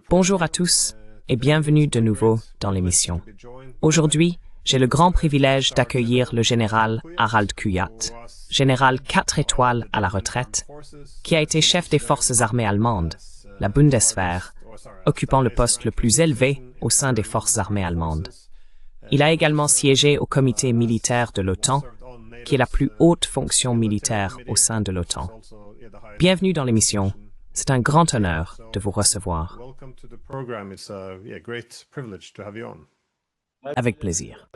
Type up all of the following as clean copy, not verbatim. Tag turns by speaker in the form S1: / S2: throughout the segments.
S1: Bonjour à tous et bienvenue de nouveau dans l'émission. Aujourd'hui, j'ai le grand privilège d'accueillir le général Harald Kuyat, général 4 étoiles à la retraite, qui a été chef des forces armées allemandes, la Bundeswehr, occupant le poste le plus élevé au sein des forces armées allemandes. Il a également siégé au comité militaire de l'OTAN, qui est la plus haute fonction militaire au sein de l'OTAN. Bienvenue dans l'émission. C'est un grand honneur de vous recevoir. Avec plaisir.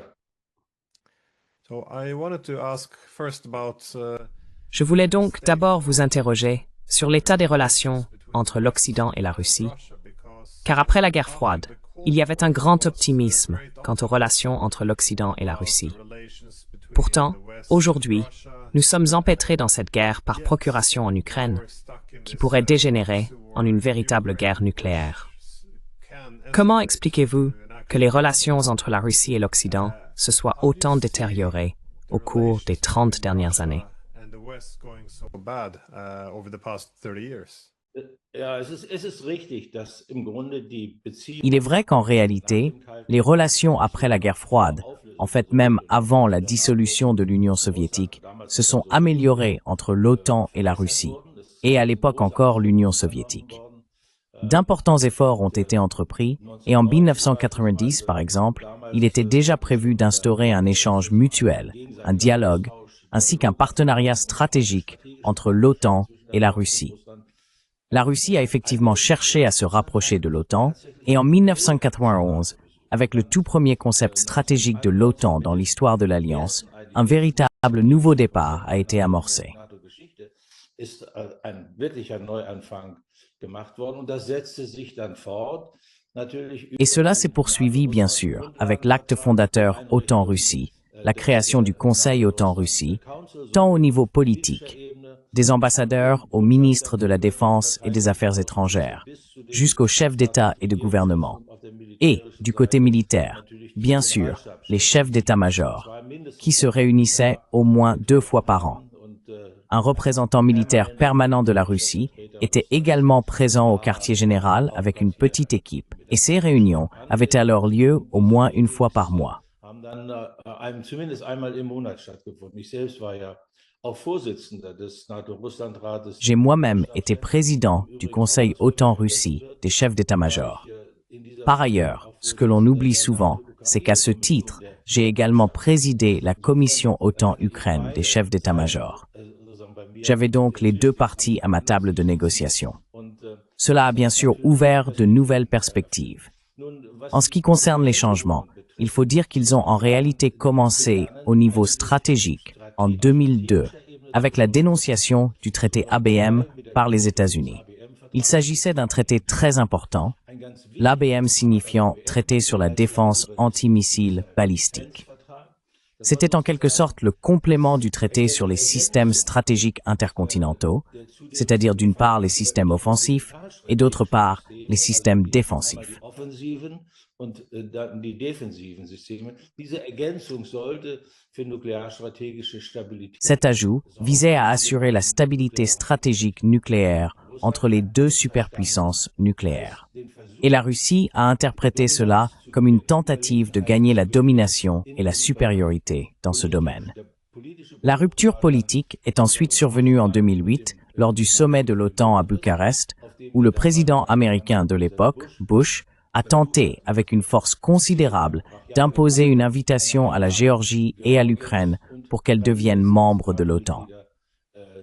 S1: Je voulais donc d'abord vous interroger sur l'état des relations entre l'Occident et la Russie, car après la guerre froide, il y avait un grand optimisme quant aux relations entre l'Occident et la Russie. Pourtant, aujourd'hui, nous sommes empêtrés dans cette guerre par procuration en Ukraine, qui pourrait dégénérer en une véritable guerre nucléaire. Comment expliquez-vous que les relations entre la Russie et l'Occident se soient autant détériorées au cours des 30 dernières années?
S2: Il est vrai qu'en réalité, les relations après la guerre froide, en fait même avant la dissolution de l'Union soviétique, se sont améliorées entre l'OTAN et la Russie, et à l'époque encore l'Union soviétique. D'importants efforts ont été entrepris, et en 1990, par exemple, il était déjà prévu d'instaurer un échange mutuel, un dialogue, ainsi qu'un partenariat stratégique entre l'OTAN et la Russie. La Russie a effectivement cherché à se rapprocher de l'OTAN, et en 1991, avec le tout premier concept stratégique de l'OTAN dans l'histoire de l'Alliance, un véritable nouveau départ a été amorcé. Et cela s'est poursuivi, bien sûr, avec l'acte fondateur OTAN-Russie, la création du Conseil OTAN-Russie, tant au niveau politique, des ambassadeurs aux ministres de la Défense et des Affaires étrangères, jusqu'aux chefs d'État et de gouvernement. Et, du côté militaire, bien sûr, les chefs d'état-major, qui se réunissaient au moins 2 fois par an. Un représentant militaire permanent de la Russie était également présent au quartier général avec une petite équipe, et ces réunions avaient alors lieu au moins 1 fois par mois. J'ai moi-même été président du Conseil OTAN-Russie des chefs d'état-major. Par ailleurs, ce que l'on oublie souvent, c'est qu'à ce titre, j'ai également présidé la commission OTAN-Ukraine des chefs d'état-major. J'avais donc les 2 parties à ma table de négociation. Cela a bien sûr ouvert de nouvelles perspectives. En ce qui concerne les changements, il faut dire qu'ils ont en réalité commencé au niveau stratégique en 2002 avec la dénonciation du traité ABM par les États-Unis. Il s'agissait d'un traité très important, l'ABM signifiant traité sur la défense antimissile balistique. C'était en quelque sorte le complément du traité sur les systèmes stratégiques intercontinentaux, c'est-à-dire d'une part les systèmes offensifs et d'autre part les systèmes défensifs. Cet ajout visait à assurer la stabilité stratégique nucléaire entre les 2 superpuissances nucléaires. Et la Russie a interprété cela comme une tentative de gagner la domination et la supériorité dans ce domaine. La rupture politique est ensuite survenue en 2008 lors du sommet de l'OTAN à Bucarest, où le président américain de l'époque, Bush, a tenté, avec une force considérable, d'imposer une invitation à la Géorgie et à l'Ukraine pour qu'elles deviennent membres de l'OTAN.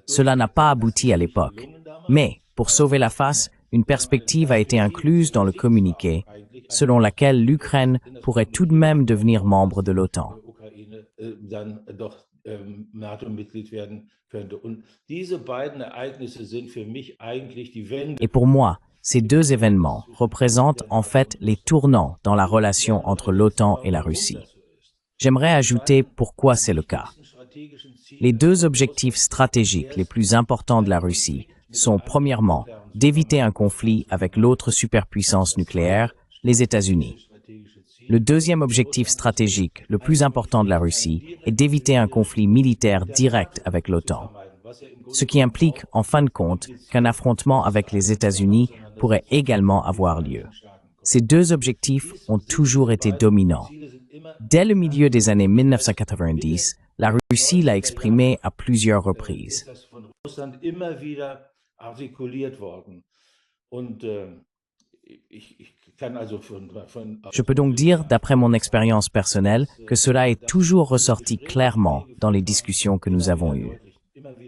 S2: Cela n'a pas abouti à l'époque, mais, pour sauver la face, une perspective a été incluse dans le communiqué, selon laquelle l'Ukraine pourrait tout de même devenir membre de l'OTAN. Et pour moi, ces 2 événements représentent en fait les tournants dans la relation entre l'OTAN et la Russie. J'aimerais ajouter pourquoi c'est le cas. Les 2 objectifs stratégiques les plus importants de la Russie sont, premièrement, d'éviter un conflit avec l'autre superpuissance nucléaire, les États-Unis. Le deuxième objectif stratégique le plus important de la Russie est d'éviter un conflit militaire direct avec l'OTAN. ce qui implique, en fin de compte, qu'un affrontement avec les États-Unis pourrait également avoir lieu. Ces deux objectifs ont toujours été dominants. Dès le milieu des années 1990, la Russie l'a exprimé à plusieurs reprises. Je peux donc dire, d'après mon expérience personnelle, que cela est toujours ressorti clairement dans les discussions que nous avons eues.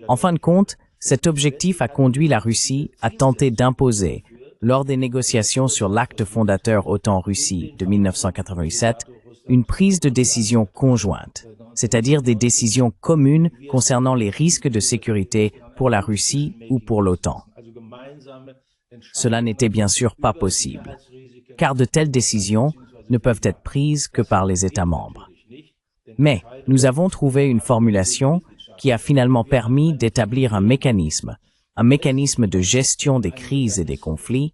S2: En fin de compte, cet objectif a conduit la Russie à tenter d'imposer, lors des négociations sur l'acte fondateur OTAN-Russie de 1987, une prise de décision conjointe, c'est-à-dire des décisions communes concernant les risques de sécurité pour la Russie ou pour l'OTAN. Cela n'était bien sûr pas possible, car de telles décisions ne peuvent être prises que par les États membres. Mais nous avons trouvé une formulation qui a finalement permis d'établir un mécanisme de gestion des crises et des conflits,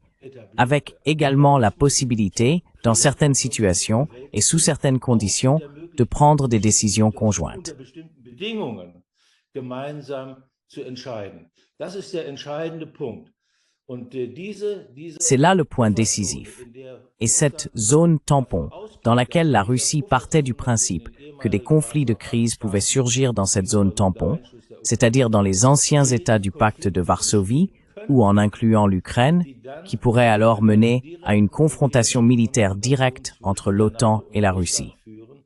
S2: avec également la possibilité, dans certaines situations et sous certaines conditions, de prendre des décisions conjointes. C'est là le point décisif. Et cette zone tampon, dans laquelle la Russie partait du principe que des conflits de crise pouvaient surgir dans cette zone tampon, c'est-à-dire dans les anciens États du pacte de Varsovie, ou en incluant l'Ukraine, qui pourrait alors mener à une confrontation militaire directe entre l'OTAN et la Russie.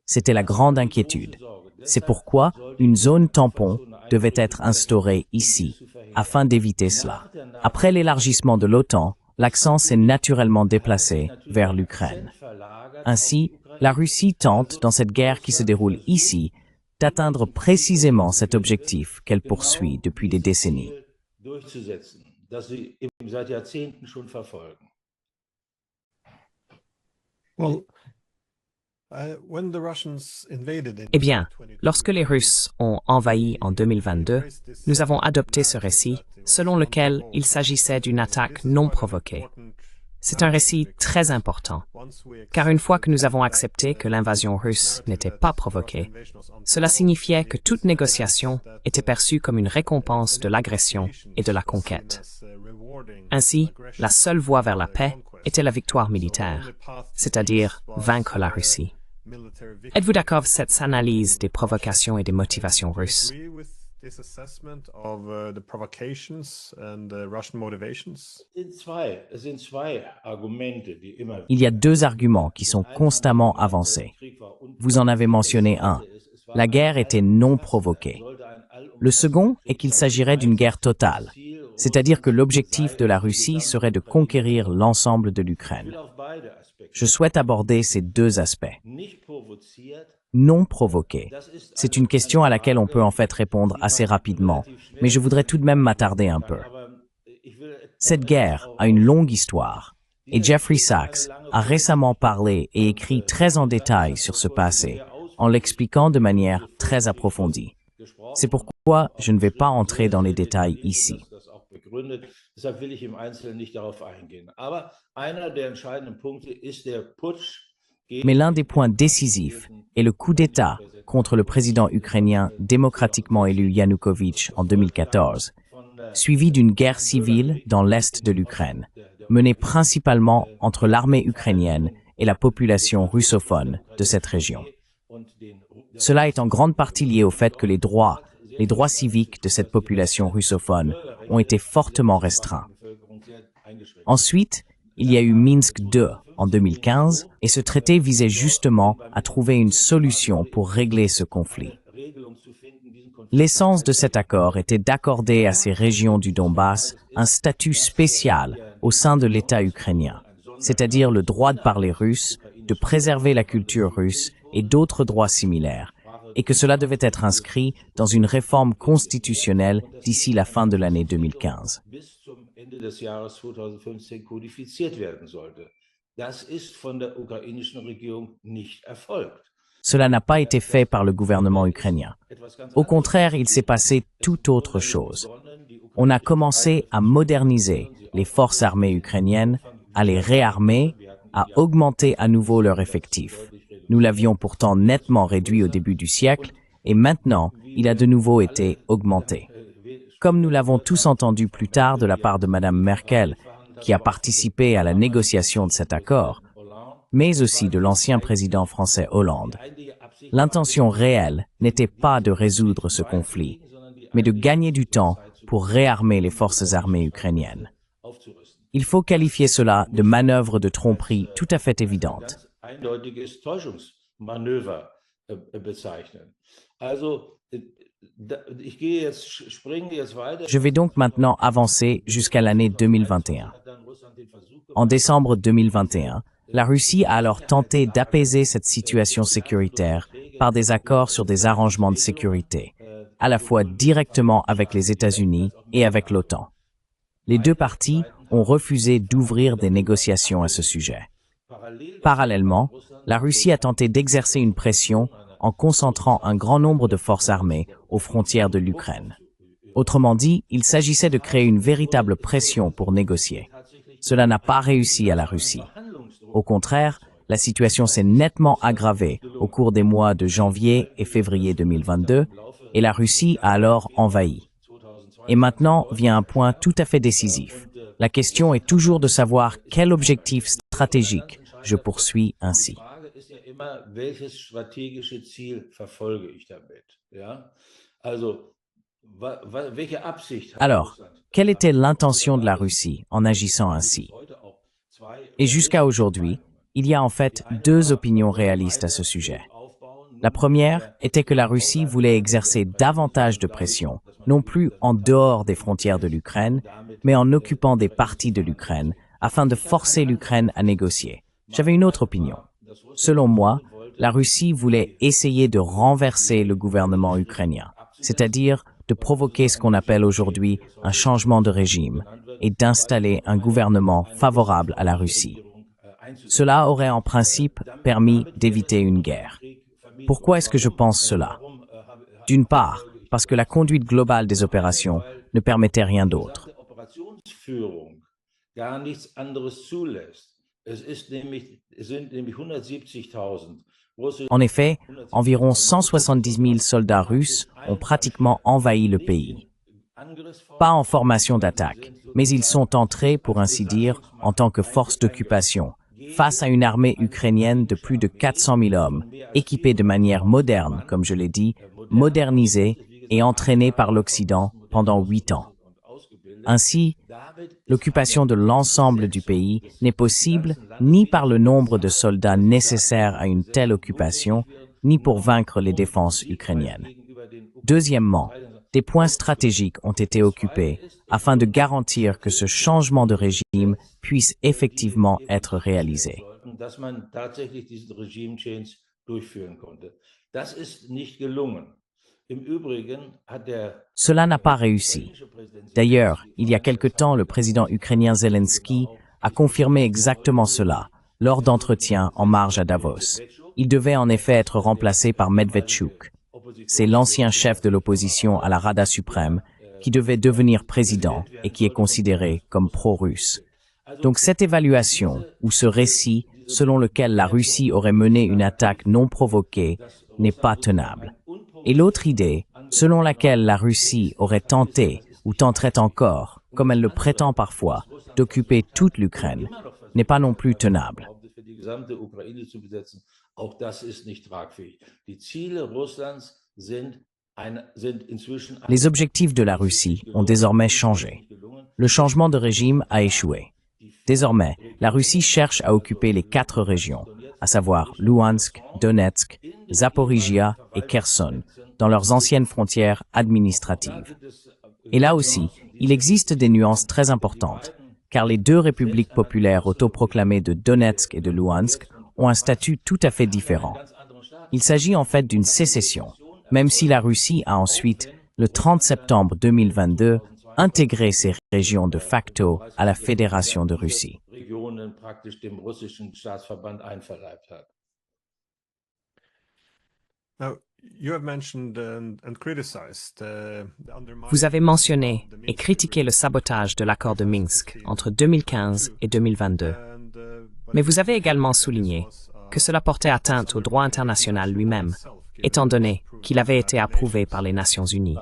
S2: C'était la grande inquiétude. C'est pourquoi une zone tampon devait être instaurée ici, afin d'éviter cela. Après l'élargissement de l'OTAN, l'accent s'est naturellement déplacé vers l'Ukraine. Ainsi, la Russie tente, dans cette guerre qui se déroule ici, d'atteindre précisément cet objectif qu'elle poursuit depuis des décennies.
S1: Eh bien, lorsque les Russes ont envahi en 2022, nous avons adopté ce récit selon lequel il s'agissait d'une attaque non provoquée. C'est un récit très important, car une fois que nous avons accepté que l'invasion russe n'était pas provoquée, cela signifiait que toute négociation était perçue comme une récompense de l'agression et de la conquête. Ainsi, la seule voie vers la paix était la victoire militaire, c'est-à-dire vaincre la Russie. Êtes-vous d'accord avec cette analyse des provocations et des motivations russes?
S2: Il y a deux arguments qui sont constamment avancés. Vous en avez mentionné un. La guerre était non provoquée. Le second est qu'il s'agirait d'une guerre totale, c'est-à-dire que l'objectif de la Russie serait de conquérir l'ensemble de l'Ukraine. Je souhaite aborder ces deux aspects. Non provoqué. C'est une question à laquelle on peut en fait répondre assez rapidement, mais je voudrais tout de même m'attarder un peu. Cette guerre a une longue histoire, et Jeffrey Sachs a récemment parlé et écrit très en détail sur ce passé, en l'expliquant de manière très approfondie. C'est pourquoi je ne vais pas entrer dans les détails ici. Mais l'un des points décisifs est le coup d'État contre le président ukrainien démocratiquement élu Yanukovych en 2014, suivi d'une guerre civile dans l'est de l'Ukraine, menée principalement entre l'armée ukrainienne et la population russophone de cette région. Cela est en grande partie lié au fait que les droits civiques de cette population russophone ont été fortement restreints. Ensuite, il y a eu Minsk II en 2015 et ce traité visait justement à trouver une solution pour régler ce conflit. L'essence de cet accord était d'accorder à ces régions du Donbass un statut spécial au sein de l'État ukrainien, c'est-à-dire le droit de parler russe, de préserver la culture russe et d'autres droits similaires, et que cela devait être inscrit dans une réforme constitutionnelle d'ici la fin de l'année 2015. Cela n'a pas été fait par le gouvernement ukrainien. Au contraire, il s'est passé tout autre chose. On a commencé à moderniser les forces armées ukrainiennes, à les réarmer, à augmenter à nouveau leur effectif. Nous l'avions pourtant nettement réduit au début du siècle et maintenant, il a de nouveau été augmenté. comme nous l'avons tous entendu plus tard de la part de Madame Merkel, qui a participé à la négociation de cet accord, mais aussi de l'ancien président français Hollande. L'intention réelle n'était pas de résoudre ce conflit, mais de gagner du temps pour réarmer les forces armées ukrainiennes. Il faut qualifier cela de manœuvre de tromperie tout à fait évidente. Je vais donc maintenant avancer jusqu'à l'année 2021. En décembre 2021, la Russie a alors tenté d'apaiser cette situation sécuritaire par des accords sur des arrangements de sécurité, à la fois directement avec les États-Unis et avec l'OTAN. Les deux parties ont refusé d'ouvrir des négociations à ce sujet. Parallèlement, la Russie a tenté d'exercer une pression en concentrant un grand nombre de forces armées aux frontières de l'Ukraine. Autrement dit, il s'agissait de créer une véritable pression pour négocier. Cela n'a pas réussi à la Russie. Au contraire, la situation s'est nettement aggravée au cours des mois de janvier et février 2022 et la Russie a alors envahi. Et maintenant vient un point tout à fait décisif. La question est toujours de savoir quel objectif stratégique je poursuis ainsi. Alors, quelle était l'intention de la Russie en agissant ainsi? Et jusqu'à aujourd'hui, il y a en fait deux opinions réalistes à ce sujet. La première était que la Russie voulait exercer davantage de pression, non plus en dehors des frontières de l'Ukraine, mais en occupant des parties de l'Ukraine, afin de forcer l'Ukraine à négocier. J'avais une autre opinion. Selon moi, la Russie voulait essayer de renverser le gouvernement ukrainien, c'est-à-dire de provoquer ce qu'on appelle aujourd'hui un changement de régime et d'installer un gouvernement favorable à la Russie. Cela aurait en principe permis d'éviter une guerre. Pourquoi est-ce que je pense cela? D'une part, parce que la conduite globale des opérations ne permettait rien d'autre. En effet, environ 170 000 soldats russes ont pratiquement envahi le pays. Pas en formation d'attaque, mais ils sont entrés, pour ainsi dire, en tant que force d'occupation, face à une armée ukrainienne de plus de 400 000 hommes, équipée de manière moderne, comme je l'ai dit, modernisée et entraînée par l'Occident pendant 8 ans. Ainsi, l'occupation de l'ensemble du pays n'est possible ni par le nombre de soldats nécessaires à une telle occupation, ni pour vaincre les défenses ukrainiennes. Deuxièmement, des points stratégiques ont été occupés afin de garantir que ce changement de régime puisse effectivement être réalisé. Cela n'a pas réussi. D'ailleurs, il y a quelque temps, le président ukrainien Zelensky a confirmé exactement cela lors d'entretiens en marge à Davos. Il devait en effet être remplacé par Medvedchuk. C'est l'ancien chef de l'opposition à la Rada suprême qui devait devenir président et qui est considéré comme pro-russe. Donc cette évaluation, ou ce récit selon lequel la Russie aurait mené une attaque non provoquée, n'est pas tenable. Et l'autre idée, selon laquelle la Russie aurait tenté, ou tenterait encore, comme elle le prétend parfois, d'occuper toute l'Ukraine, n'est pas non plus tenable. Les objectifs de la Russie ont désormais changé. Le changement de régime a échoué. Désormais, la Russie cherche à occuper les 4 régions, à savoir Luhansk, Donetsk, Zaporizhia et Kherson, dans leurs anciennes frontières administratives. Et là aussi, il existe des nuances très importantes, car les 2 républiques populaires autoproclamées de Donetsk et de Luhansk ont un statut tout à fait différent. Il s'agit en fait d'une sécession, même si la Russie a ensuite, le 30 septembre 2022, intégré ces régions de facto à la Fédération de Russie.
S1: Vous avez mentionné et critiqué le sabotage de l'accord de Minsk entre 2015 et 2022. Mais vous avez également souligné que cela portait atteinte au droit international lui-même, étant donné qu'il avait été approuvé par les Nations Unies.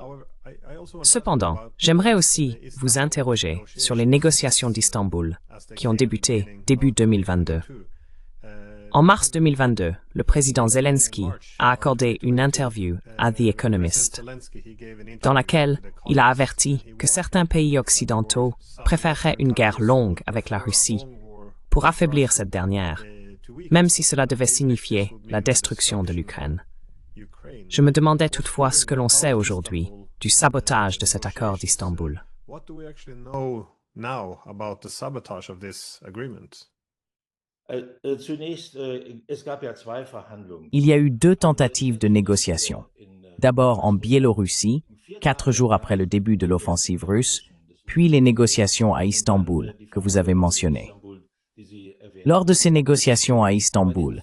S1: Cependant, j'aimerais aussi vous interroger sur les négociations d'Istanbul qui ont débuté début 2022. En mars 2022, le président Zelensky a accordé une interview à The Economist, dans laquelle il a averti que certains pays occidentaux préféreraient une guerre longue avec la Russie pour affaiblir cette dernière, même si cela devait signifier la destruction de l'Ukraine. Je me demandais toutefois ce que l'on sait aujourd'hui du sabotage de cet accord d'Istanbul.
S2: Il y a eu deux tentatives de négociation. D'abord en Biélorussie, 4 jours après le début de l'offensive russe, puis les négociations à Istanbul, que vous avez mentionnées. Lors de ces négociations à Istanbul,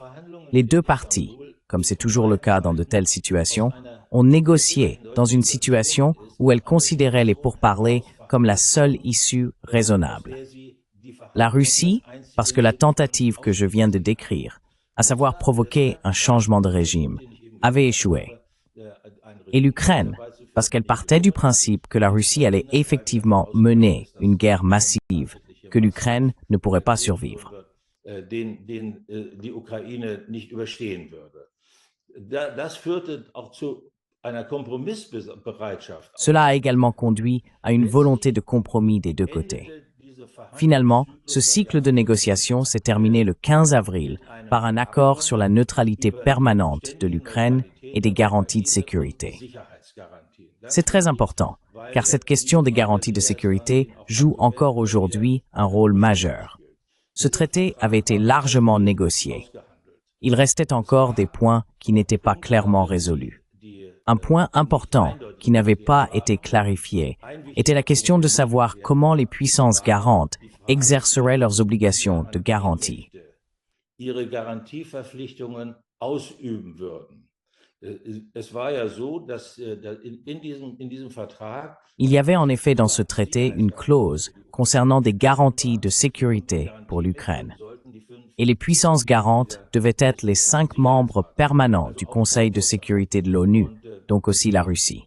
S2: les deux parties, comme c'est toujours le cas dans de telles situations, ont négocié dans une situation où elles considéraient les pourparlers comme la seule issue raisonnable. La Russie, parce que la tentative que je viens de décrire, à savoir provoquer un changement de régime, avait échoué. Et l'Ukraine, parce qu'elle partait du principe que la Russie allait effectivement mener une guerre massive, que l'Ukraine ne pourrait pas survivre. Cela a également conduit à une volonté de compromis des deux côtés. Finalement, ce cycle de négociations s'est terminé le 15 avril par un accord sur la neutralité permanente de l'Ukraine et des garanties de sécurité. C'est très important, car cette question des garanties de sécurité joue encore aujourd'hui un rôle majeur. Ce traité avait été largement négocié. Il restait encore des points qui n'étaient pas clairement résolus. Un point important qui n'avait pas été clarifié était la question de savoir comment les puissances garantes exerceraient leurs obligations de garantie. Il y avait en effet dans ce traité une clause concernant des garanties de sécurité pour l'Ukraine. Et les puissances garantes devaient être les 5 membres permanents du Conseil de sécurité de l'ONU, donc aussi la Russie.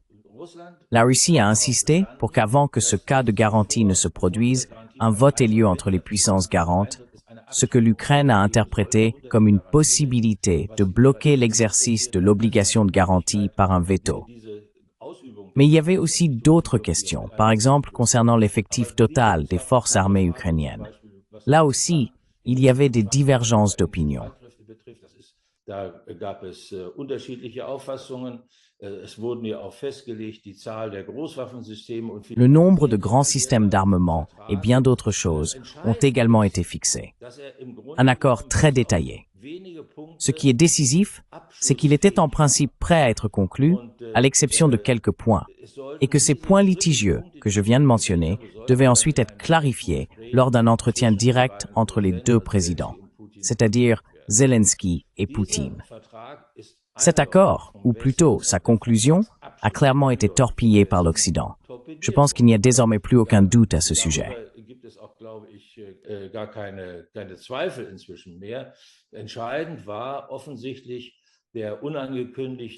S2: La Russie a insisté pour qu'avant que ce cas de garantie ne se produise, un vote ait lieu entre les puissances garantes, ce que l'Ukraine a interprété comme une possibilité de bloquer l'exercice de l'obligation de garantie par un veto. Mais il y avait aussi d'autres questions, par exemple concernant l'effectif total des forces armées ukrainiennes. Là aussi, il y avait des divergences d'opinion. Le nombre de grands systèmes d'armement et bien d'autres choses ont également été fixés. Un accord très détaillé. Ce qui est décisif, c'est qu'il était en principe prêt à être conclu, à l'exception de quelques points, et que ces points litigieux que je viens de mentionner devaient ensuite être clarifiés lors d'un entretien direct entre les deux présidents, c'est-à-dire Zelensky et Poutine. Cet accord, ou plutôt sa conclusion, a clairement été torpillé par l'Occident. Je pense qu'il n'y a désormais plus aucun doute à ce sujet.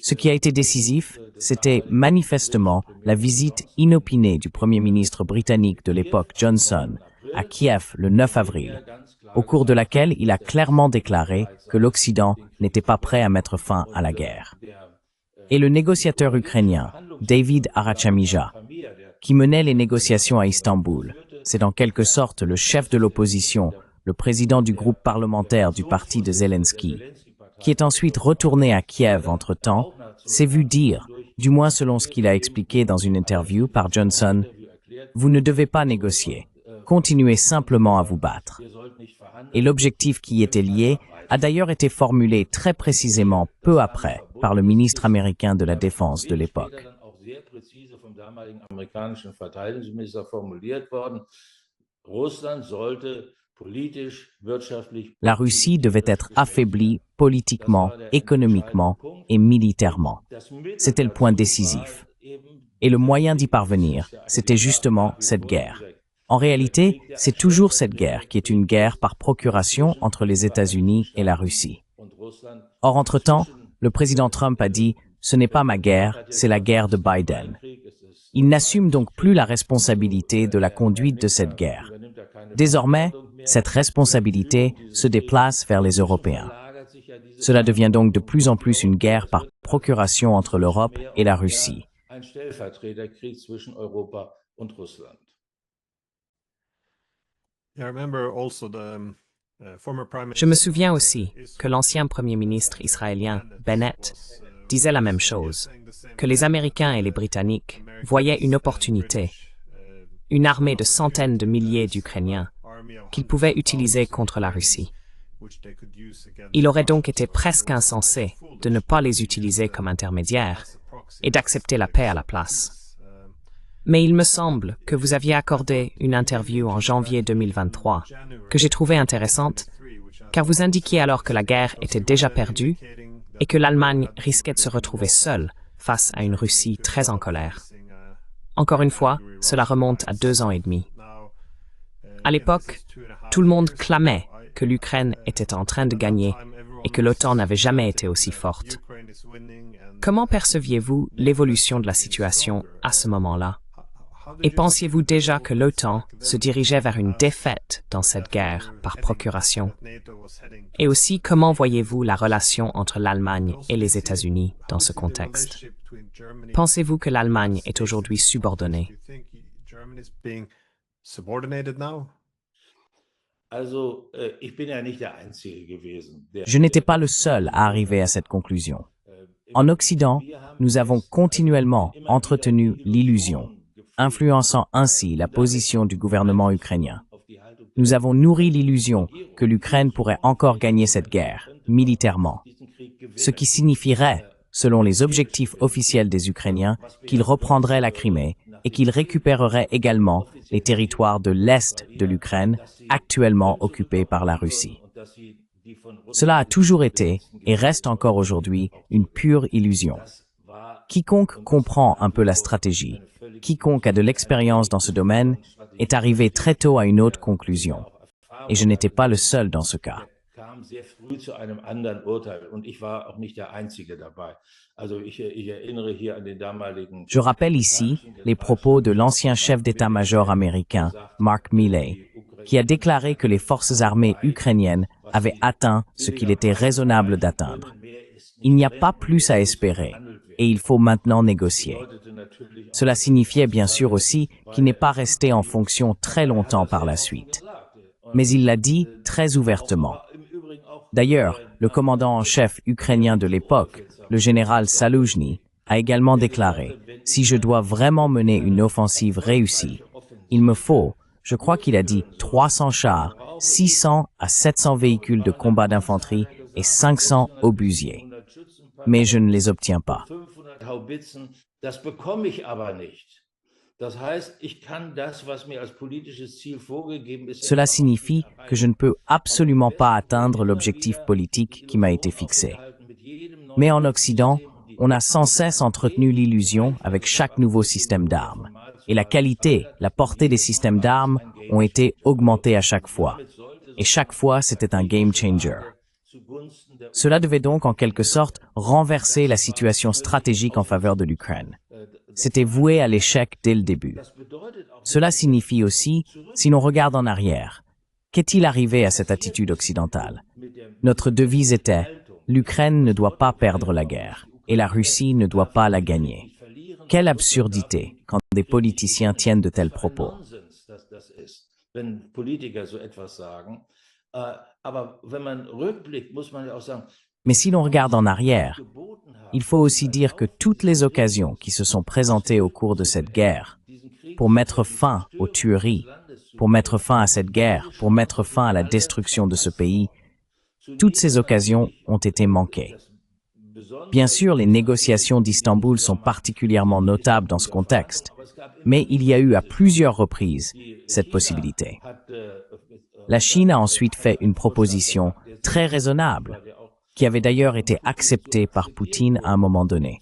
S2: Ce qui a été décisif, c'était manifestement la visite inopinée du Premier ministre britannique de l'époque Johnson à Kiev le 9 avril, au cours de laquelle il a clairement déclaré que l'Occident n'était pas prêt à mettre fin à la guerre. Et le négociateur ukrainien, David Arachamija, qui menait les négociations à Istanbul, c'est en quelque sorte le chef de l'opposition, le président du groupe parlementaire du parti de Zelensky, qui est ensuite retourné à Kiev entre-temps, s'est vu dire, du moins selon ce qu'il a expliqué dans une interview par Johnson, « Vous ne devez pas négocier, continuez simplement à vous battre ». Et l'objectif qui y était lié a d'ailleurs été formulé très précisément peu après par le ministre américain de la Défense de l'époque. La Russie devait être affaiblie politiquement, économiquement et militairement. C'était le point décisif. Et le moyen d'y parvenir, c'était justement cette guerre. En réalité, c'est toujours cette guerre qui est une guerre par procuration entre les États-Unis et la Russie. Or, entre-temps, le président Trump a dit « Ce n'est pas ma guerre, c'est la guerre de Biden ». Il n'assume donc plus la responsabilité de la conduite de cette guerre. Désormais, cette responsabilité se déplace vers les Européens. Cela devient donc de plus en plus une guerre par procuration entre l'Europe et la Russie.
S1: Je me souviens aussi que l'ancien Premier ministre israélien, Bennett, disait la même chose, que les Américains et les Britanniques voyaient une opportunité, une armée de centaines de milliers d'Ukrainiens qu'ils pouvaient utiliser contre la Russie. Il aurait donc été presque insensé de ne pas les utiliser comme intermédiaires et d'accepter la paix à la place. Mais il me semble que vous aviez accordé une interview en janvier 2023 que j'ai trouvée intéressante, car vous indiquiez alors que la guerre était déjà perdue et que l'Allemagne risquait de se retrouver seule face à une Russie très en colère. Encore une fois, cela remonte à 2 ans et demi. À l'époque, tout le monde clamait que l'Ukraine était en train de gagner et que l'OTAN n'avait jamais été aussi forte. Comment perceviez-vous l'évolution de la situation à ce moment-là? Et pensiez-vous déjà que l'OTAN se dirigeait vers une défaite dans cette guerre par procuration? Et aussi, comment voyez-vous la relation entre l'Allemagne et les États-Unis dans ce contexte? Pensez-vous que l'Allemagne est aujourd'hui subordonnée?
S2: Je n'étais pas le seul à arriver à cette conclusion. En Occident, nous avons continuellement entretenu l'illusion, influençant ainsi la position du gouvernement ukrainien. Nous avons nourri l'illusion que l'Ukraine pourrait encore gagner cette guerre, militairement, ce qui signifierait, selon les objectifs officiels des Ukrainiens, qu'ils reprendraient la Crimée et qu'ils récupéreraient également les territoires de l'Est de l'Ukraine, actuellement occupés par la Russie. Cela a toujours été, et reste encore aujourd'hui, une pure illusion. Quiconque comprend un peu la stratégie, quiconque a de l'expérience dans ce domaine, est arrivé très tôt à une autre conclusion. Et je n'étais pas le seul dans ce cas. Je rappelle ici les propos de l'ancien chef d'état-major américain, Mark Milley, qui a déclaré que les forces armées ukrainiennes avaient atteint ce qu'il était raisonnable d'atteindre. Il n'y a pas plus à espérer, et il faut maintenant négocier. Cela signifiait bien sûr aussi qu'il n'est pas resté en fonction très longtemps par la suite. Mais il l'a dit très ouvertement. D'ailleurs, le commandant en chef ukrainien de l'époque, le général Zaloujny, a également déclaré « Si je dois vraiment mener une offensive réussie, il me faut, je crois qu'il a dit 300 chars, 600 à 700 véhicules de combat d'infanterie et 500 obusiers. Mais je ne les obtiens pas. » Cela signifie que je ne peux absolument pas atteindre l'objectif politique qui m'a été fixé. Mais en Occident, on a sans cesse entretenu l'illusion avec chaque nouveau système d'armes. Et la qualité, la portée des systèmes d'armes ont été augmentées à chaque fois. Et chaque fois, c'était un game changer. Cela devait donc en quelque sorte renverser la situation stratégique en faveur de l'Ukraine. C'était voué à l'échec dès le début. Cela signifie aussi, si l'on regarde en arrière, qu'est-il arrivé à cette attitude occidentale? Notre devise était « L'Ukraine ne doit pas perdre la guerre et la Russie ne doit pas la gagner ». Quelle absurdité quand des politiciens tiennent de tels propos. Mais si l'on regarde en arrière, il faut aussi dire que toutes les occasions qui se sont présentées au cours de cette guerre, pour mettre fin aux tueries, pour mettre fin à cette guerre, pour mettre fin à la destruction de ce pays, toutes ces occasions ont été manquées. Bien sûr, les négociations d'Istanbul sont particulièrement notables dans ce contexte, mais il y a eu à plusieurs reprises cette possibilité. La Chine a ensuite fait une proposition très raisonnable, qui avait d'ailleurs été acceptée par Poutine à un moment donné.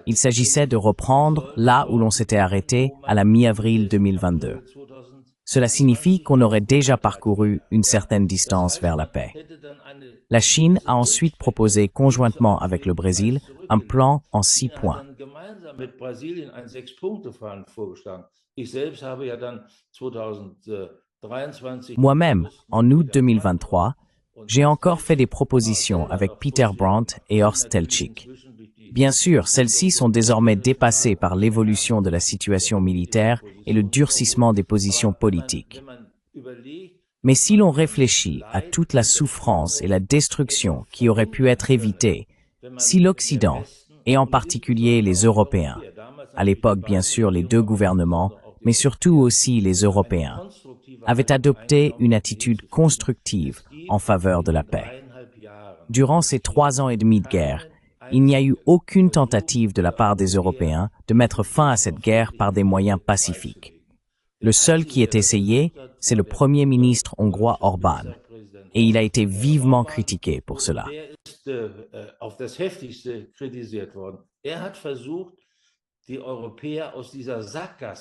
S2: Il s'agissait de reprendre là où l'on s'était arrêté à la mi-avril 2022. Cela signifie qu'on aurait déjà parcouru une certaine distance vers la paix. La Chine a ensuite proposé conjointement avec le Brésil un plan en 6 points.
S3: mit Brasilien ein 6-Punkte-Verfahren vorgeschlagen. Ich selbst habe ja dann 2023
S2: Moi-même, en août 2023, j'ai encore fait des propositions avec Peter Brandt et Horst Teltschik. Bien sûr, celles-ci sont désormais dépassées par l'évolution de la situation militaire et le durcissement des positions politiques. Mais si l'on réfléchit à toute la souffrance et la destruction qui auraient pu être évitées, si l'Occident, et en particulier les Européens, à l'époque bien sûr les deux gouvernements, mais surtout aussi les Européens, avaient adopté une attitude constructive en faveur de la paix. Durant ces 3 ans et demi de guerre, il n'y a eu aucune tentative de la part des Européens de mettre fin à cette guerre par des moyens pacifiques. Le seul qui ait essayé, c'est le Premier ministre hongrois Orbán, et il a été vivement critiqué pour cela.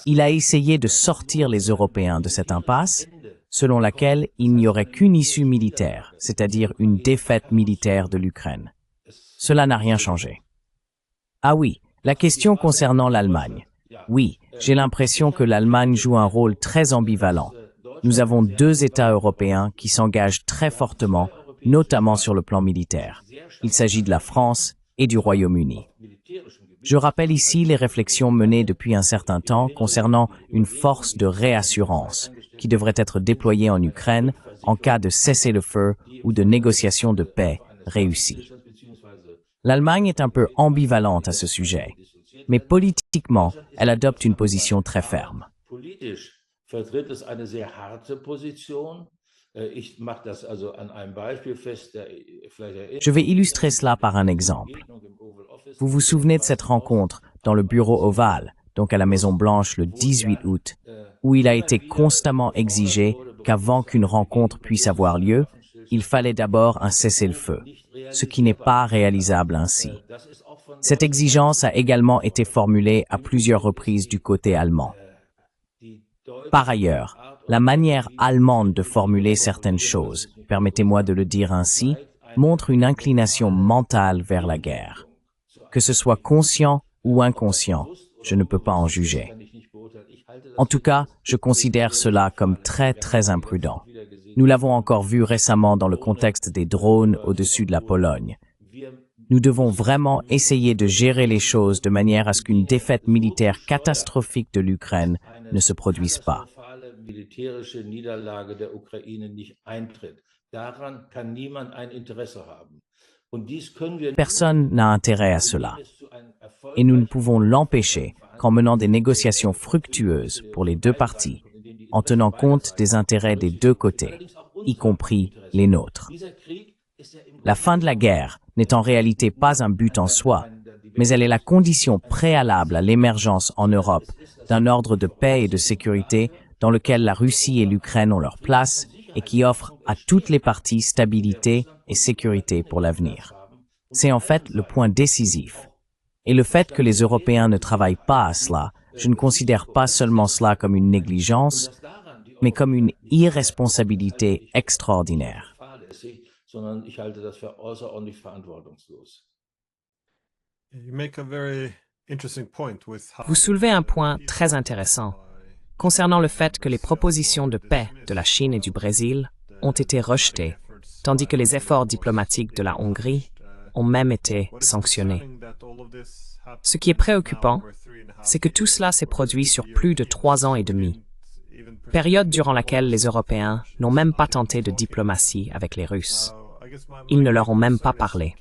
S2: Il a essayé de sortir les Européens de cette impasse, selon laquelle il n'y aurait qu'une issue militaire, c'est-à-dire une défaite militaire de l'Ukraine. Cela n'a rien changé. Ah oui, la question concernant l'Allemagne. Oui, j'ai l'impression que l'Allemagne joue un rôle très ambivalent. Nous avons 2 États européens qui s'engagent très fortement, notamment sur le plan militaire. Il s'agit de la France et du Royaume-Uni. Je rappelle ici les réflexions menées depuis un certain temps concernant une force de réassurance qui devrait être déployée en Ukraine en cas de cessez-le-feu ou de négociation de paix réussie. L'Allemagne est un peu ambivalente à ce sujet, mais politiquement, elle adopte une position très ferme. Je vais illustrer cela par un exemple. Vous vous souvenez de cette rencontre dans le bureau ovale, donc à la Maison-Blanche le 18 août, où il a été constamment exigé qu'avant qu'une rencontre puisse avoir lieu, il fallait d'abord un cessez-le-feu, ce qui n'est pas réalisable ainsi. Cette exigence a également été formulée à plusieurs reprises du côté allemand. Par ailleurs, la manière allemande de formuler certaines choses, permettez-moi de le dire ainsi, montre une inclination mentale vers la guerre. Que ce soit conscient ou inconscient, je ne peux pas en juger. En tout cas, je considère cela comme très imprudent. Nous l'avons encore vu récemment dans le contexte des drones au-dessus de la Pologne. Nous devons vraiment essayer de gérer les choses de manière à ce qu'une défaite militaire catastrophique de l'Ukraine ne se produise pas. Personne n'a intérêt à cela. Et nous ne pouvons l'empêcher qu'en menant des négociations fructueuses pour les 2 parties, en tenant compte des intérêts des 2 côtés, y compris les nôtres. La fin de la guerre n'est en réalité pas un but en soi, mais elle est la condition préalable à l'émergence en Europe d'un ordre de paix et de sécurité dans lequel la Russie et l'Ukraine ont leur place et qui offre à toutes les parties stabilité et sécurité pour l'avenir. C'est en fait le point décisif. Et le fait que les Européens ne travaillent pas à cela, je ne considère pas seulement cela comme une négligence, mais comme une irresponsabilité extraordinaire.
S1: Vous soulevez un point très intéressant concernant le fait que les propositions de paix de la Chine et du Brésil ont été rejetées, tandis que les efforts diplomatiques de la Hongrie ont même été sanctionnés. Ce qui est préoccupant, c'est que tout cela s'est produit sur plus de 3 ans et demi, période durant laquelle les Européens n'ont même pas tenté de diplomatie avec les Russes. Ils ne leur ont même pas parlé.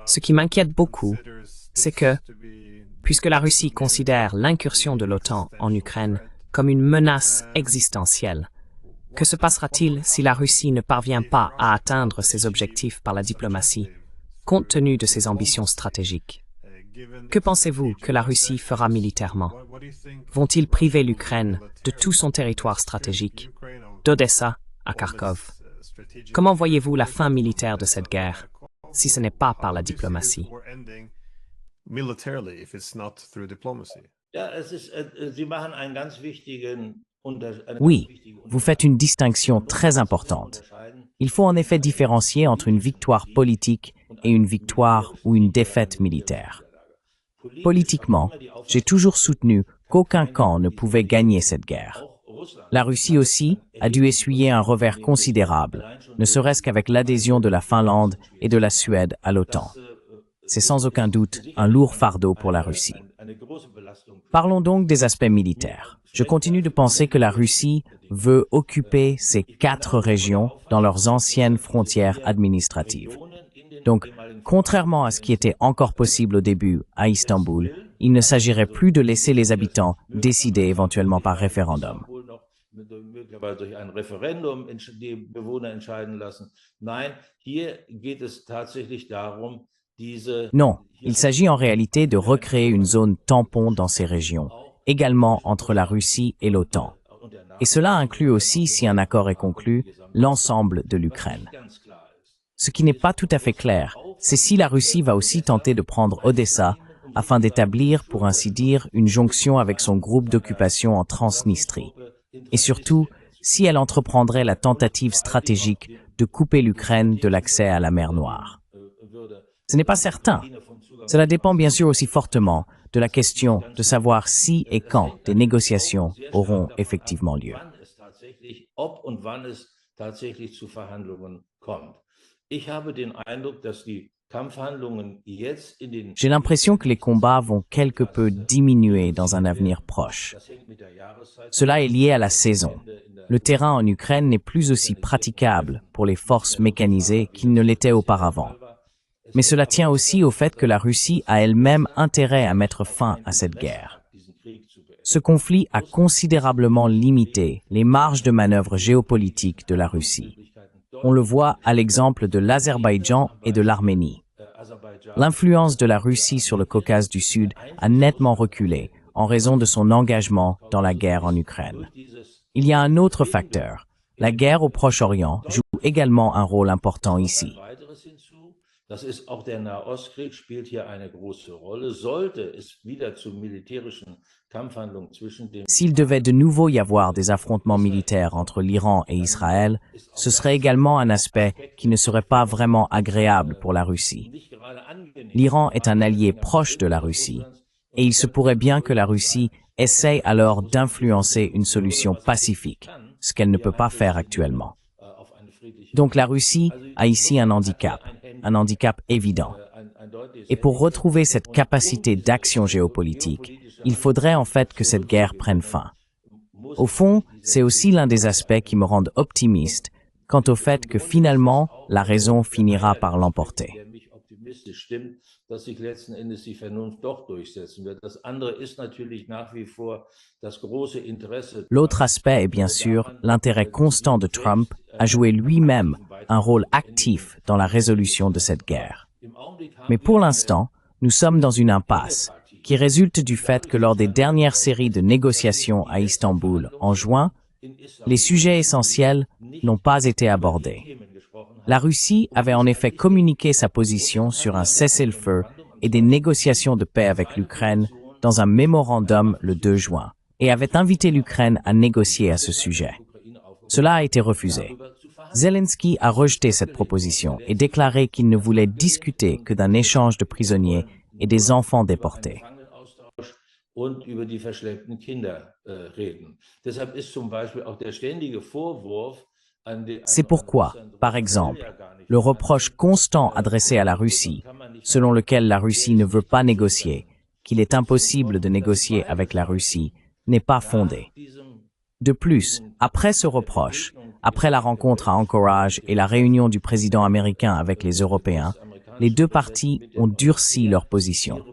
S1: Ce qui m'inquiète beaucoup, c'est que, puisque la Russie considère l'incursion de l'OTAN en Ukraine comme une menace existentielle, que se passera-t-il si la Russie ne parvient pas à atteindre ses objectifs par la diplomatie, compte tenu de ses ambitions stratégiques? Que pensez-vous que la Russie fera militairement? Vont-ils priver l'Ukraine de tout son territoire stratégique, d'Odessa à Kharkov? Comment voyez-vous la fin militaire de cette guerre, si ce n'est pas par la diplomatie?
S2: Oui, vous faites une distinction très importante. Il faut en effet différencier entre une victoire politique et une victoire ou une défaite militaire. Politiquement, j'ai toujours soutenu qu'aucun camp ne pouvait gagner cette guerre. La Russie aussi a dû essuyer un revers considérable, ne serait-ce qu'avec l'adhésion de la Finlande et de la Suède à l'OTAN. C'est sans aucun doute un lourd fardeau pour la Russie. Parlons donc des aspects militaires. Je continue de penser que la Russie veut occuper ces 4 régions dans leurs anciennes frontières administratives. Donc, contrairement à ce qui était encore possible au début à Istanbul, il ne s'agirait plus de laisser les habitants décider éventuellement par référendum. Non, il s'agit en réalité de recréer une zone tampon dans ces régions, également entre la Russie et l'OTAN. Et cela inclut aussi, si un accord est conclu, l'ensemble de l'Ukraine. Ce qui n'est pas tout à fait clair, c'est si la Russie va aussi tenter de prendre Odessa afin d'établir, pour ainsi dire, une jonction avec son groupe d'occupation en Transnistrie. Et surtout, si elle entreprendrait la tentative stratégique de couper l'Ukraine de l'accès à la mer Noire. Ce n'est pas certain. Cela dépend bien sûr aussi fortement de la question de savoir si et quand des négociations auront effectivement lieu. J'ai l'impression que les combats vont quelque peu diminuer dans un avenir proche. Cela est lié à la saison. Le terrain en Ukraine n'est plus aussi praticable pour les forces mécanisées qu'il ne l'était auparavant. Mais cela tient aussi au fait que la Russie a elle-même intérêt à mettre fin à cette guerre. Ce conflit a considérablement limité les marges de manœuvre géopolitiques de la Russie. On le voit à l'exemple de l'Azerbaïdjan et de l'Arménie. L'influence de la Russie sur le Caucase du Sud a nettement reculé en raison de son engagement dans la guerre en Ukraine. Il y a un autre facteur. La guerre au Proche-Orient joue également un rôle important ici. S'il devait de nouveau y avoir des affrontements militaires entre l'Iran et Israël, ce serait également un aspect qui ne serait pas vraiment agréable pour la Russie. L'Iran est un allié proche de la Russie, et il se pourrait bien que la Russie essaye alors d'influencer une solution pacifique, ce qu'elle ne peut pas faire actuellement. Donc la Russie a ici un handicap évident. Et pour retrouver cette capacité d'action géopolitique, il faudrait en fait que cette guerre prenne fin. Au fond, c'est aussi l'un des aspects qui me rendent optimiste quant au fait que finalement, la raison finira par l'emporter. L'autre aspect est bien sûr l'intérêt constant de Trump à jouer lui-même un rôle actif dans la résolution de cette guerre. Mais pour l'instant, nous sommes dans une impasse qui résulte du fait que lors des dernières séries de négociations à Istanbul en juin, les sujets essentiels n'ont pas été abordés. La Russie avait en effet communiqué sa position sur un cessez-le-feu et des négociations de paix avec l'Ukraine dans un mémorandum le 2 juin et avait invité l'Ukraine à négocier à ce sujet. Cela a été refusé. Zelensky a rejeté cette proposition et déclaré qu'il ne voulait discuter que d'un échange de prisonniers et des enfants déportés. C'est pourquoi, par exemple, le reproche constant adressé à la Russie, selon lequel la Russie ne veut pas négocier, qu'il est impossible de négocier avec la Russie, n'est pas fondé. De plus, après ce reproche, après la rencontre à Anchorage et la réunion du président américain avec les Européens, les deux parties ont durci leur position.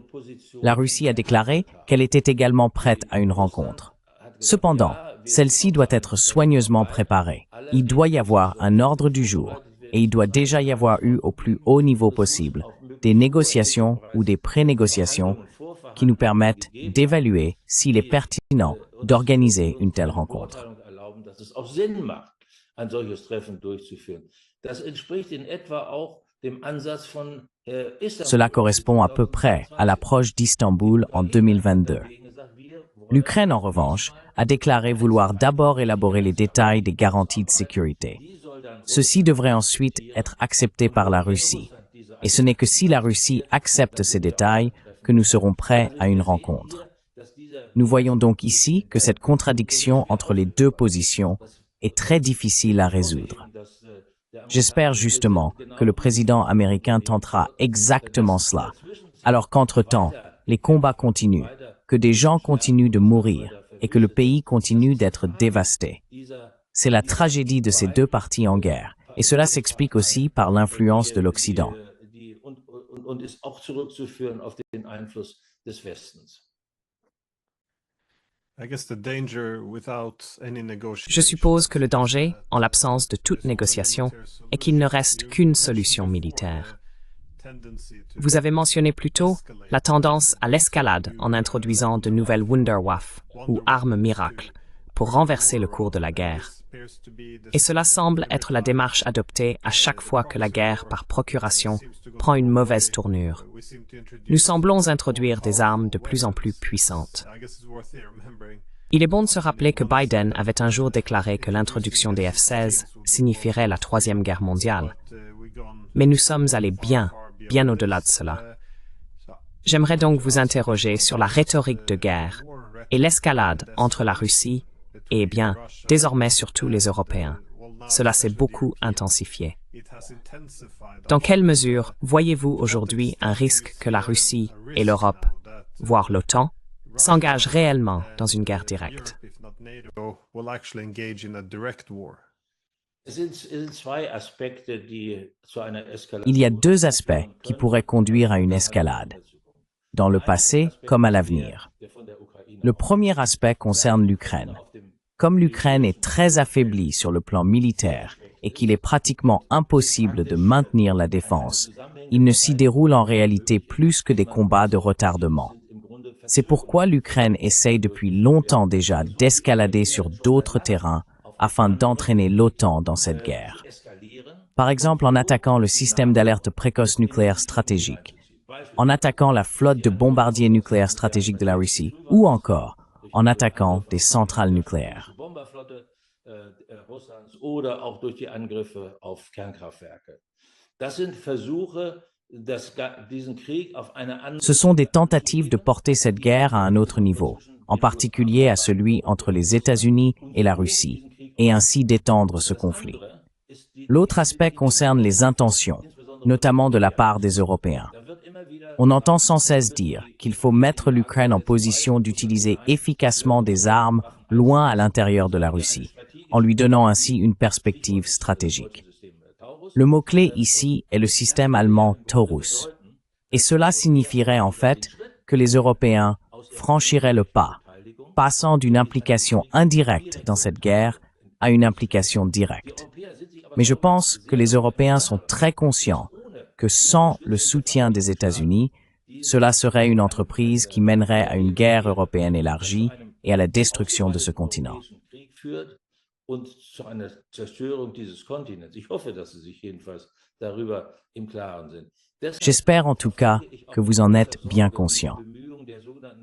S2: La Russie a déclaré qu'elle était également prête à une rencontre. Cependant, celle-ci doit être soigneusement préparée. Il doit y avoir un ordre du jour et il doit déjà y avoir eu au plus haut niveau possible des négociations ou des pré-négociations qui nous permettent d'évaluer s'il est pertinent d'organiser une telle rencontre. Cela correspond à peu près à l'approche d'Istanbul en 2022. L'Ukraine, en revanche, a déclaré vouloir d'abord élaborer les détails des garanties de sécurité. Ceci devrait ensuite être accepté par la Russie. Et ce n'est que si la Russie accepte ces détails que nous serons prêts à une rencontre. Nous voyons donc ici que cette contradiction entre les deux positions est très difficile à résoudre. J'espère justement que le président américain tentera exactement cela, alors qu'entre-temps, les combats continuent, que des gens continuent de mourir et que le pays continue d'être dévasté. C'est la tragédie de ces deux parties en guerre, et cela s'explique aussi par l'influence de l'Occident.
S1: Je suppose que le danger, en l'absence de toute négociation, est qu'il ne reste qu'une solution militaire. Vous avez mentionné plus tôt la tendance à l'escalade en introduisant de nouvelles Wunderwaffe, ou armes miracles, pour renverser le cours de la guerre. Et cela semble être la démarche adoptée à chaque fois que la guerre par procuration prend une mauvaise tournure. Nous semblons introduire des armes de plus en plus puissantes. Il est bon de se rappeler que Biden avait un jour déclaré que l'introduction des F-16 signifierait la Troisième Guerre mondiale. Mais nous sommes allés bien au-delà de cela. J'aimerais donc vous interroger sur la rhétorique de guerre et l'escalade entre la Russie et, bien, désormais surtout les Européens. Cela s'est beaucoup intensifié. Dans quelle mesure voyez-vous aujourd'hui un risque que la Russie et l'Europe, voire l'OTAN, s'engagent réellement dans une guerre directe?
S2: Il y a deux aspects qui pourraient conduire à une escalade, dans le passé comme à l'avenir. Le premier aspect concerne l'Ukraine. Comme l'Ukraine est très affaiblie sur le plan militaire et qu'il est pratiquement impossible de maintenir la défense, il ne s'y déroule en réalité plus que des combats de retardement. C'est pourquoi l'Ukraine essaye depuis longtemps déjà d'escalader sur d'autres terrains afin d'entraîner l'OTAN dans cette guerre. Par exemple en attaquant le système d'alerte précoce nucléaire stratégique, en attaquant la flotte de bombardiers nucléaires stratégiques de la Russie, ou encore en attaquant des centrales nucléaires. Ce sont des tentatives de porter cette guerre à un autre niveau, en particulier à celui entre les États-Unis et la Russie, et ainsi d'étendre ce conflit. L'autre aspect concerne les intentions, notamment de la part des Européens. On entend sans cesse dire qu'il faut mettre l'Ukraine en position d'utiliser efficacement des armes loin à l'intérieur de la Russie, en lui donnant ainsi une perspective stratégique. Le mot-clé ici est le système allemand Taurus. Et cela signifierait en fait que les Européens franchiraient le pas, passant d'une implication indirecte dans cette guerre à une implication directe. Mais je pense que les Européens sont très conscients que sans le soutien des États-Unis, cela serait une entreprise qui mènerait à une guerre européenne élargie et à la destruction de ce continent. J'espère en tout cas que vous en êtes bien conscient.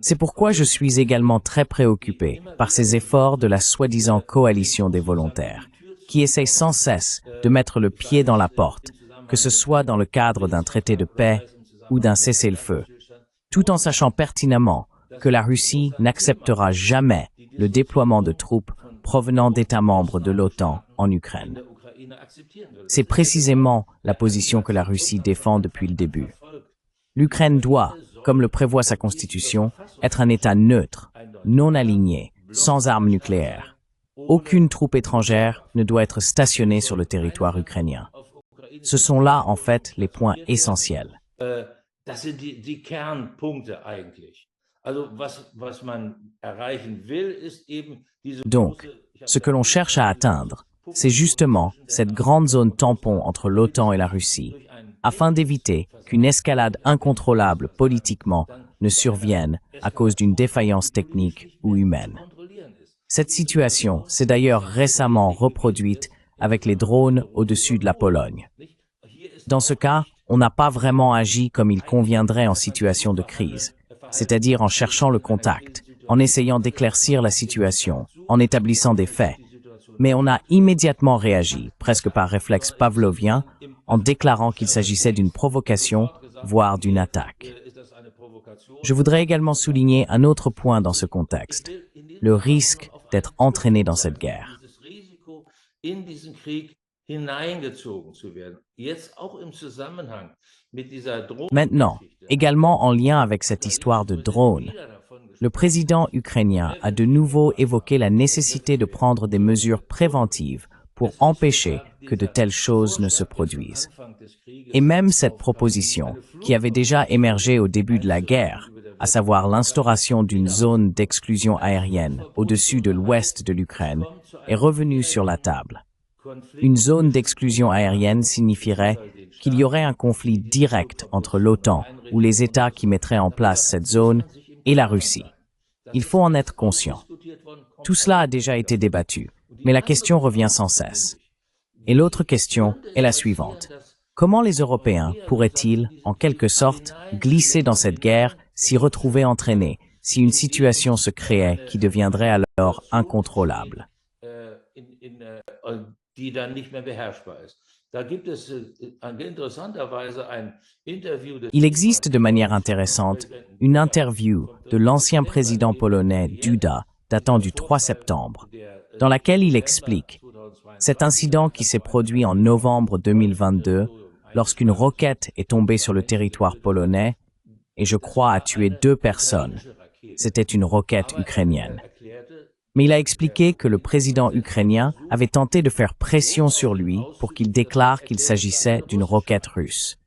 S2: C'est pourquoi je suis également très préoccupé par ces efforts de la soi-disant coalition des volontaires, qui essaie sans cesse de mettre le pied dans la porte, que ce soit dans le cadre d'un traité de paix ou d'un cessez-le-feu, tout en sachant pertinemment que la Russie n'acceptera jamais le déploiement de troupes provenant d'États membres de l'OTAN en Ukraine. C'est précisément la position que la Russie défend depuis le début. L'Ukraine doit, comme le prévoit sa constitution, être un État neutre, non aligné, sans armes nucléaires. Aucune troupe étrangère ne doit être stationnée sur le territoire ukrainien. Ce sont là, en fait, les points essentiels. Donc, ce que l'on cherche à atteindre, c'est justement cette grande zone tampon entre l'OTAN et la Russie, afin d'éviter qu'une escalade incontrôlable politiquement ne survienne à cause d'une défaillance technique ou humaine. Cette situation s'est d'ailleurs récemment reproduite avec les drones au-dessus de la Pologne. Dans ce cas, on n'a pas vraiment agi comme il conviendrait en situation de crise, c'est-à-dire en cherchant le contact, en essayant d'éclaircir la situation, en établissant des faits. Mais on a immédiatement réagi, presque par réflexe pavlovien, en déclarant qu'il s'agissait d'une provocation, voire d'une attaque. Je voudrais également souligner un autre point dans ce contexte, le risque d'être entraîné dans cette guerre. Maintenant, également en lien avec cette histoire de drone, le président ukrainien a de nouveau évoqué la nécessité de prendre des mesures préventives pour empêcher que de telles choses ne se produisent. Et même cette proposition, qui avait déjà émergé au début de la guerre, à savoir l'instauration d'une zone d'exclusion aérienne au-dessus de l'ouest de l'Ukraine, est revenue sur la table. Une zone d'exclusion aérienne signifierait qu'il y aurait un conflit direct entre l'OTAN ou les États qui mettraient en place cette zone et la Russie. Il faut en être conscient. Tout cela a déjà été débattu, mais la question revient sans cesse. Et l'autre question est la suivante. Comment les Européens pourraient-ils, en quelque sorte, glisser dans cette guerre, s'y retrouver entraînés, si une situation se créait qui deviendrait alors incontrôlable? Il existe de manière intéressante une interview de l'ancien président polonais Duda datant du 3 septembre, dans laquelle il explique cet incident qui s'est produit en novembre 2022 lorsqu'une roquette est tombée sur le territoire polonais et je crois a tué 2 personnes. C'était une roquette ukrainienne. Mais il a expliqué que le président ukrainien avait tenté de faire pression sur lui pour qu'il déclare qu'il s'agissait d'une roquette russe.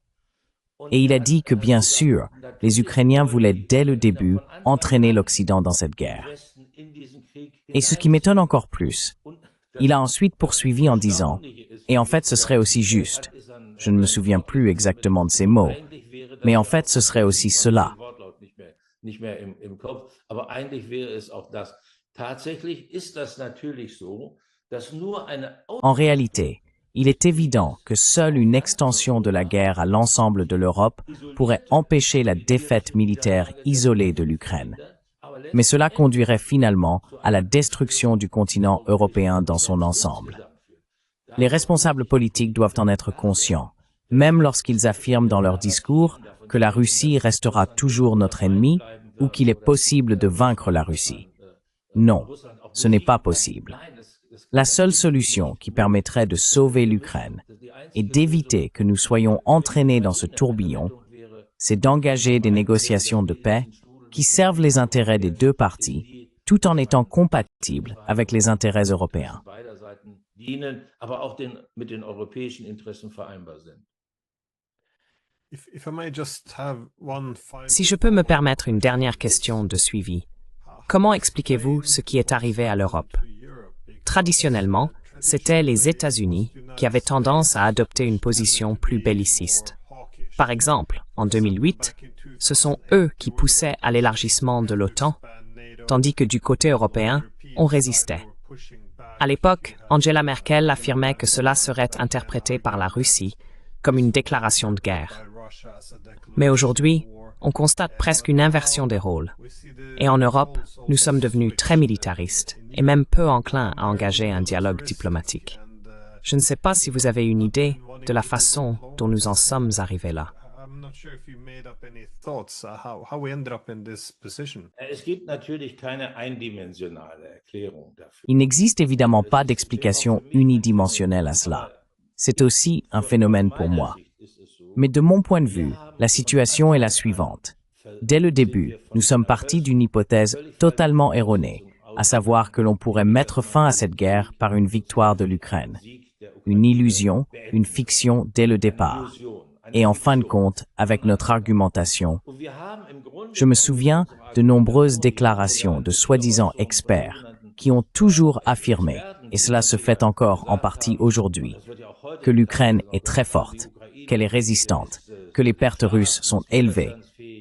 S2: Et il a dit que bien sûr, les Ukrainiens voulaient dès le début entraîner l'Occident dans cette guerre. Et ce qui m'étonne encore plus, il a ensuite poursuivi en disant « Et en fait, ce serait aussi juste. Je ne me souviens plus exactement de ces mots, mais en fait, ce serait aussi cela. » En réalité, il est évident que seule une extension de la guerre à l'ensemble de l'Europe pourrait empêcher la défaite militaire isolée de l'Ukraine. Mais cela conduirait finalement à la destruction du continent européen dans son ensemble. Les responsables politiques doivent en être conscients, même lorsqu'ils affirment dans leur discours que la Russie restera toujours notre ennemi ou qu'il est possible de vaincre la Russie. Non, ce n'est pas possible. La seule solution qui permettrait de sauver l'Ukraine et d'éviter que nous soyons entraînés dans ce tourbillon, c'est d'engager des négociations de paix qui servent les intérêts des 2 parties, tout en étant compatibles avec les intérêts européens.
S1: Si je peux me permettre une dernière question de suivi, comment expliquez-vous ce qui est arrivé à l'Europe? Traditionnellement, c'étaient les États-Unis qui avaient tendance à adopter une position plus belliciste. Par exemple, en 2008, ce sont eux qui poussaient à l'élargissement de l'OTAN, tandis que du côté européen, on résistait. À l'époque, Angela Merkel affirmait que cela serait interprété par la Russie comme une déclaration de guerre. Mais aujourd'hui, on constate presque une inversion des rôles. Et en Europe, nous sommes devenus très militaristes et même peu enclins à engager un dialogue diplomatique. Je ne sais pas si vous avez une idée de la façon dont nous en sommes arrivés là.
S2: Il n'existe évidemment pas d'explication unidimensionnelle à cela. C'est aussi un phénomène pour moi. Mais de mon point de vue, la situation est la suivante. Dès le début, nous sommes partis d'une hypothèse totalement erronée, à savoir que l'on pourrait mettre fin à cette guerre par une victoire de l'Ukraine. Une illusion, une fiction dès le départ. Et en fin de compte, avec notre argumentation, je me souviens de nombreuses déclarations de soi-disant experts qui ont toujours affirmé, et cela se fait encore en partie aujourd'hui, que l'Ukraine est très forte, qu'elle est résistante, que les pertes russes sont élevées,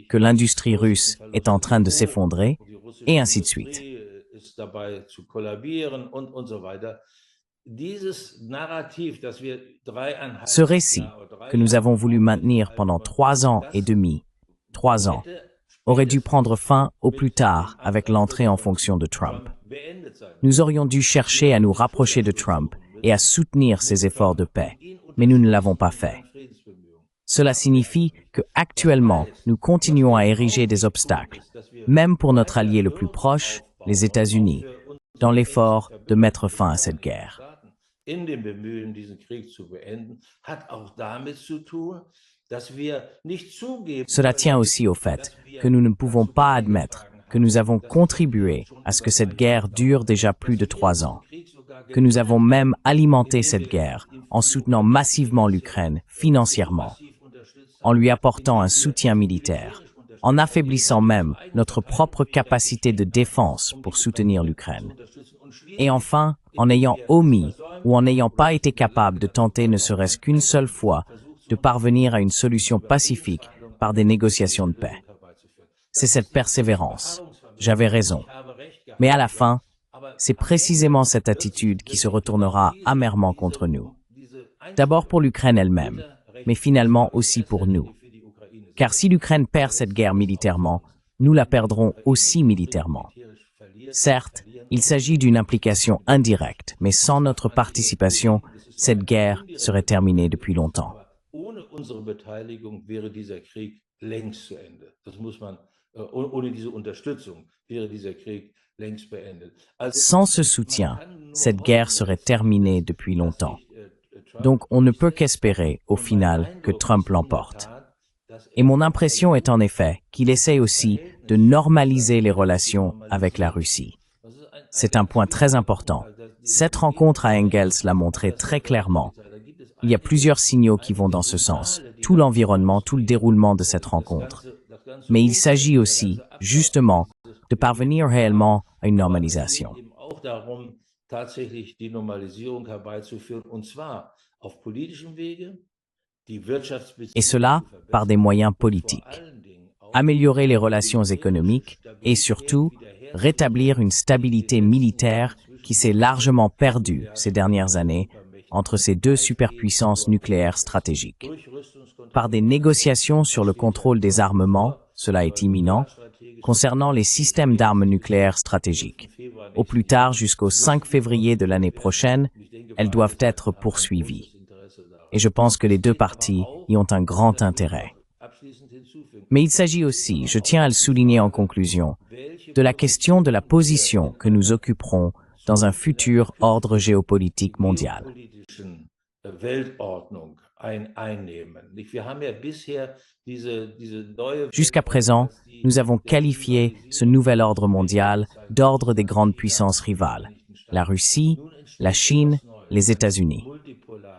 S2: que l'industrie russe est en train de s'effondrer, et ainsi de suite. Ce récit, que nous avons voulu maintenir pendant 3 ans et demi, 3 ans, aurait dû prendre fin au plus tard avec l'entrée en fonction de Trump. Nous aurions dû chercher à nous rapprocher de Trump et à soutenir ses efforts de paix, mais nous ne l'avons pas fait. Cela signifie que actuellement, nous continuons à ériger des obstacles, même pour notre allié le plus proche, les États-Unis, dans l'effort de mettre fin à cette guerre.
S3: In dem Bemühen, diesen Krieg zu beenden, hat auch damit zu tun, dass wir nicht zugeben.
S2: Cela tient aussi au fait que nous ne pouvons pas admettre que nous avons contribué à ce que cette guerre dure déjà plus de 3 ans, que nous avons même alimenté cette guerre en soutenant massivement l'Ukraine financièrement, en lui apportant un soutien militaire, en affaiblissant même notre propre capacité de défense pour soutenir l'Ukraine. Et enfin, en ayant omis ou en n'ayant pas été capable de tenter ne serait-ce qu'une seule fois de parvenir à une solution pacifique par des négociations de paix. C'est cette persévérance. J'avais raison. Mais à la fin, c'est précisément cette attitude qui se retournera amèrement contre nous. D'abord pour l'Ukraine elle-même, mais finalement aussi pour nous. Car si l'Ukraine perd cette guerre militairement, nous la perdrons aussi militairement. Certes, il s'agit d'une implication indirecte, mais sans notre participation, cette guerre serait terminée depuis longtemps.
S3: Ohne unsere Beteiligung wäre dieser Krieg längst zu Ende. Das muss man, ohne diese Unterstützung wäre dieser Krieg längst beendet.
S2: Sans ce soutien, cette guerre serait terminée depuis longtemps. Donc on ne peut qu'espérer, au final, que Trump l'emporte. Et mon impression est en effet qu'il essaie aussi de normaliser les relations avec la Russie. C'est un point très important. Cette rencontre à Engels l'a montré très clairement. Il y a plusieurs signaux qui vont dans ce sens, tout l'environnement, tout le déroulement de cette rencontre. Mais il s'agit aussi, justement, de parvenir réellement à une normalisation. Et cela par des moyens politiques. Améliorer les relations économiques et surtout rétablir une stabilité militaire qui s'est largement perdue ces dernières années entre ces deux superpuissances nucléaires stratégiques. Par des négociations sur le contrôle des armements, cela est imminent, concernant les systèmes d'armes nucléaires stratégiques. Au plus tard, jusqu'au 5 février de l'année prochaine, elles doivent être poursuivies. Et je pense que les deux parties y ont un grand intérêt. Mais il s'agit aussi, je tiens à le souligner en conclusion, de la question de la position que nous occuperons dans un futur ordre géopolitique mondial. Jusqu'à présent, nous avons qualifié ce nouvel ordre mondial d'ordre des grandes puissances rivales, la Russie, la Chine, les États-Unis.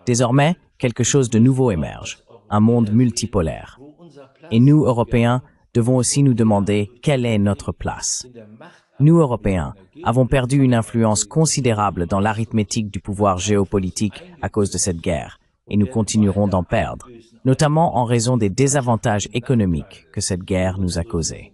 S2: Désormais, quelque chose de nouveau émerge, un monde multipolaire. Et nous, Européens, devons aussi nous demander quelle est notre place. Nous, Européens, avons perdu une influence considérable dans l'arithmétique du pouvoir géopolitique à cause de cette guerre, et nous continuerons d'en perdre, notamment en raison des désavantages économiques que cette guerre nous a causés.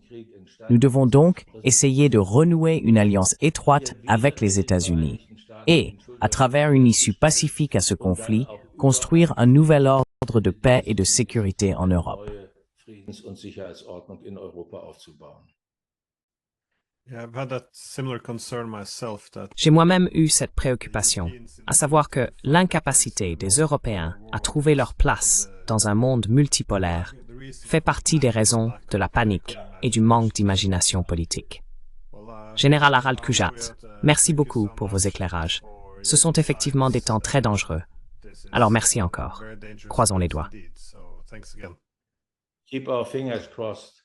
S2: Nous devons donc essayer de renouer une alliance étroite avec les États-Unis et, à travers une issue pacifique à ce conflit, construire un nouvel ordre de paix et de sécurité en Europe.
S1: J'ai moi-même eu cette préoccupation, à savoir que l'incapacité des Européens à trouver leur place dans un monde multipolaire fait partie des raisons de la panique et du manque d'imagination politique. Général Harald Kujat, merci beaucoup pour vos éclairages. Ce sont effectivement des temps très dangereux. Alors merci encore. Croisons les doigts.
S3: Keep our fingers crossed.